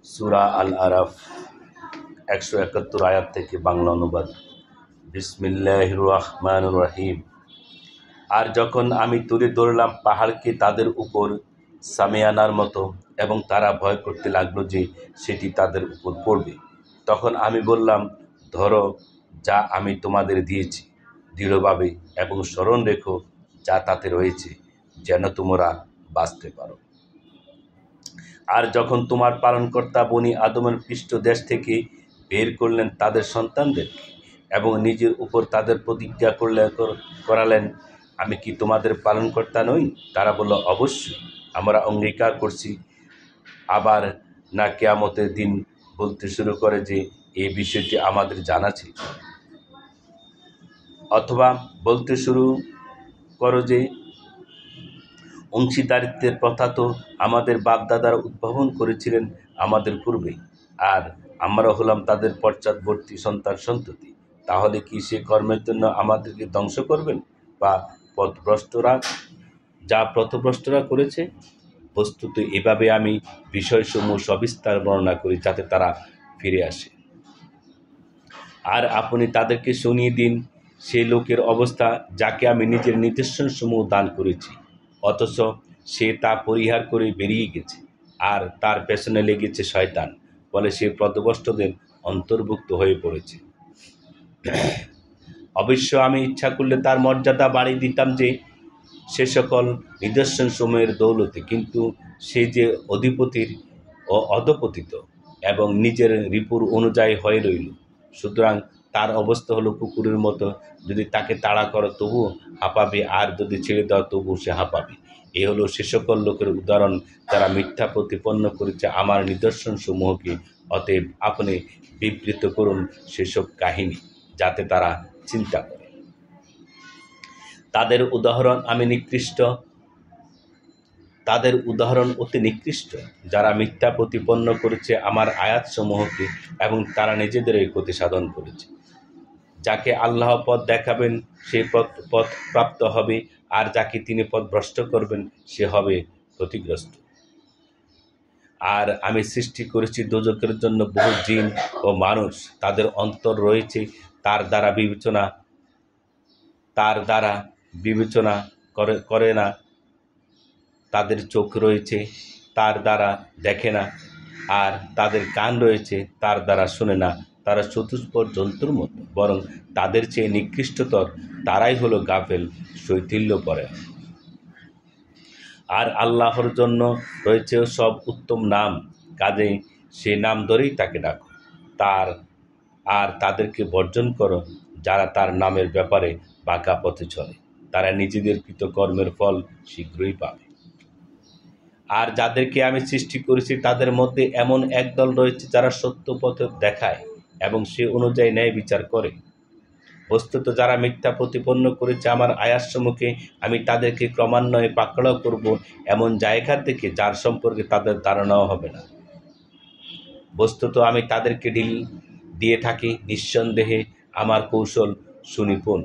সূরা আল আরাফ 171 আয়াত থেকে বাংলা অনুবাদ। বিসমিল্লাহির রহমানির রহিম। আর যখন আমি তুলে ধরলাম পাহাড়কে তাদের উপর সামিয়ানার মতো এবং তারা ভয় করতে লাগলো যে সেটি তাদের উপর পড়বে, তখন আমি বললাম, ধরো যা আমি তোমাদের দিয়েছি দৃঢ়ভাবে এবং স্মরণ রেখো যা তাতে রয়েছে, যেন তোমরা বাঁচতে পারো। আর যখন তোমার পালনকর্তা বনি আদমের পৃষ্ঠদেশ থেকে বের করলেন তাদের সন্তানদেরকে এবং নিজের উপর তাদের প্রতিজ্ঞা করালেন, আমি কি তোমাদের পালনকর্তা নই? তারা বলল, অবশ্যই, আমরা অঙ্গীকার করছি। আবার না কিয়ামতের দিন বলতে শুরু করে যে এই বিষয়টি আমাদের জানা ছিল, অথবা বলতে শুরু করো যে অংশীদারিত্বের প্রথা তো আমাদের বাপদাদারা উদ্ভাবন করেছিলেন আমাদের পূর্বেই, আর আমরা হলাম তাদের পশ্চাৎবর্তী সন্তান সন্ততি। তাহলে কি সে কর্মের জন্য আমাদেরকে ধ্বংস করবেন, বা পথভ্রষ্টরা করেছে? বস্তুত এভাবে আমি বিষয়সমূহ সবিস্তার বর্ণনা করি যাতে তারা ফিরে আসে। আর আপনি তাদেরকে শুনিয়ে দিন সেই লোকের অবস্থা যাকে আমি নিজের নিদর্শনসমূহ দান করেছি, অথচ সে তা পরিহার করে বেরিয়ে গেছে, আর তার পেছনে লেগেছে শয়তান, ফলে সে পথভ্রষ্টদের অন্তর্ভুক্ত হয়ে পড়েছে। অবশ্য আমি ইচ্ছা করলে তার মর্যাদা বাড়িয়ে দিতাম যে সে সকল নিদর্শনসমূহের দৌলতে, কিন্তু সে যে অধিপতির ও অধপতিত এবং নিজের রিপুর অনুযায়ী হয়ে রইল। সুতরাং তার অবস্থা হলো কুকুরের মতো, যদি তাকে তাড়া করো তবুও হাঁপাবে, আর যদি ছেড়ে দাও তবুও সে হাঁপাবে। এ হলো সে সকল লোকের উদাহরণ যারা মিথ্যা প্রতিপন্ন করেছে আমার নিদর্শনসমূহকে। অতএব আপনি বিবৃত করুন সেসব কাহিনী যাতে তারা চিন্তা করে। তাদের উদাহরণ অতি নিকৃষ্ট, যারা মিথ্যা প্রতিপন্ন করেছে আমার আয়াতসমূহকে এবং তারা নিজেদেরই ক্ষতি সাধন করেছে। যাকে আল্লাহ পথ দেখাবেন সে পথ প্রাপ্ত হবে, আর যাকে তিনি পথ ভ্রষ্ট করবেন সে হবে ক্ষতিগ্রস্ত। আর আমি সৃষ্টি করেছি দোজখের জন্য বহু জিন ও মানুষ, তাদের অন্তর রয়েছে তার দ্বারা বিবেচনা করে না, তাদের চোখ রয়েছে তার দ্বারা দেখে না, আর তাদের কান রয়েছে তার দ্বারা শোনে না। তারা চতুষ্পদ জন্তুর মতো, বরং তাদের চেয়ে নিকৃষ্টতর তারাই হলো গাফেল, শৈথিল্যপরে। আর আল্লাহর জন্য রয়েছে সব উত্তম নাম, কাজেই সে নাম ধরেই তাকে ডাকো। আর তাদেরকে বর্জন করো যারা তার নামের ব্যাপারে বাঁকা পথে চলে, তারা নিজেদের কৃতকর্মের ফল শীঘ্রই পাবে। আর যাদেরকে আমি সৃষ্টি করেছি তাদের মধ্যে এমন একদল রয়েছে যারা সত্য পথ দেখায় এবং সে অনুযায়ী ন্যায় বিচার করে। বস্তুত যারা মিথ্যা প্রতিপন্ন করেছে আমার আয়াতসমূহকে, আমি তাদেরকে ক্রমান্বয়ে পাকড়াও করব এমন জায়গা থেকে যার সম্পর্কে তাদের ধারণাও হবে না। বস্তুত আমি তাদেরকে ঢিল দিয়ে থাকি, নিঃসন্দেহে আমার কৌশল সুনিপুণ।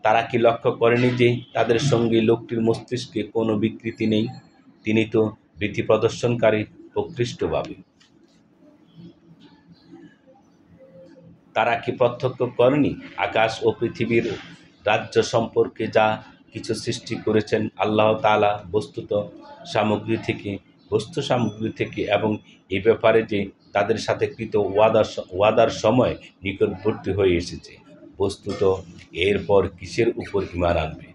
তারা কি লক্ষ্য করেনি যে তাদের সঙ্গী লোকটির মস্তিষ্কে কোনো বিকৃতি নেই? তিনি তো ভীতি প্রদর্শনকারী প্রকৃষ্টভাবে। তারা কি প্রত্যক্ষ করেনি আকাশ ও পৃথিবীর রাজ্য সম্পর্কে যা কিছু সৃষ্টি করেছেন আল্লাহ তাআলা বস্তু সামগ্রী থেকে এবং এ ব্যাপারে যে তাদের সাথে কৃত ওয়াদার সময় নিকটবর্তী হয়ে এসেছে। বস্তুত এরপর কিসের উপর ঈমান আনবে?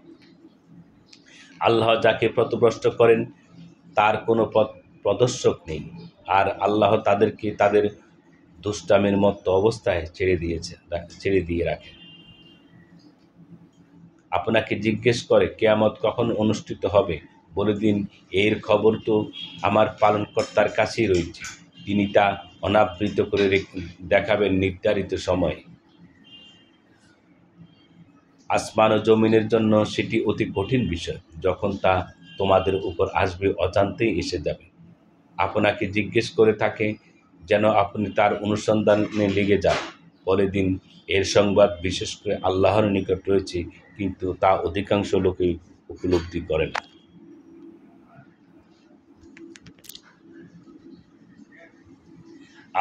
আল্লাহ যাকে পথভ্রষ্ট করেন তার কোনো প্রদর্শক নেই, আর আল্লাহ তাদেরকে তাদের দুষ্টামের মতো অবস্থায় ছেড়ে দিয়ে রাখেন। আপনাকে জিজ্ঞেস করে কিয়ামত কখন অনুষ্ঠিত হবে, বলে দিন এর খবর তো আমার পালনকর্তার কাছেই রয়েছে, তিনি তা অনাবৃত করে দেখাবেন নির্ধারিত সময়ে। আসমান ও জমিনের জন্য সেটি অতি কঠিন বিষয়, যখন তা তোমাদের উপর আসবে অজান্তেই এসে যাবে। আপনাকে জিজ্ঞেস করে থাকে যেন আপনি তার অনুসন্ধানে লেগে যান, বলে দিন এর সংবাদ বিশেষ করে আল্লাহর নিকট রয়েছে, কিন্তু তা অধিকাংশ লোকেই উপলব্ধি করে না।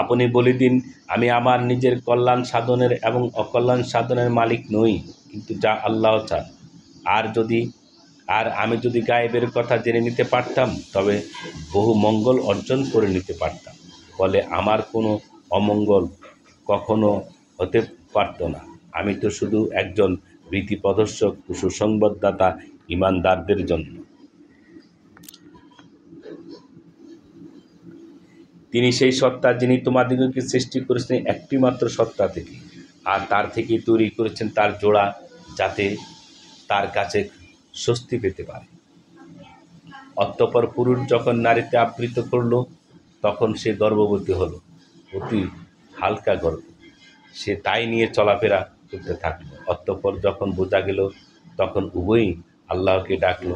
আপনি বলে দিন, আমি আমার নিজের কল্যাণ সাধনের এবং অকল্যাণ সাধনের মালিক নই, কিন্তু যা আল্লাহ চান। আর আমি যদি গায়েবের কথা জেনে নিতে পারতাম, তবে বহু মঙ্গল অর্জন করে নিতে পারতাম। ফলে আমার কোনো অমঙ্গল কখনো হতে পারত না। আমি তো শুধু একজন ভীতি প্রদর্শক ও সুসংবাদদাতা ঈমানদারদের জন্য। তিনি সেই সত্তা, যিনি তোমাদিগকে সৃষ্টি করেছেন একটিমাত্র সত্তা থেকে, আর তার থেকেই তৈরি করেছেন তার জোড়া, যাতে তার কাছে স্বস্তি পেতে পারে। অতঃপর পুরুষ যখন নারীতে আবৃত করল, তখন সে গর্ভবতী হলো, অতি হালকা গর্ভ। সে তাই নিয়ে চলাফেরা করতে থাকলো। অতঃপর যখন বোঝা গেল, তখন উভয়ই আল্লাহকে ডাকল,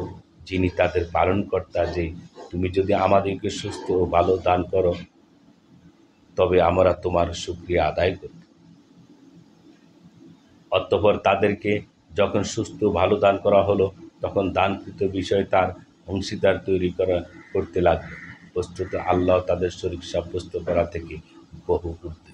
যিনি তাদের পালনকর্তা, যে তুমি যদি আমাদেরকে সুস্থ ও ভালো দান করো, তবে আমরা তোমার শুকরিয়া আদায় করব। অতঃপর তাদেরকে যখন সুস্থ ভালো দান করা হলো, তখন দানকৃত বিষয়ে তার অংশীদার তৈরি করতে লাগলো। বস্তুত আল্লাহ তাদের শরীক সাব্যস্ত করা থেকে বহু ঊর্ধ্বে।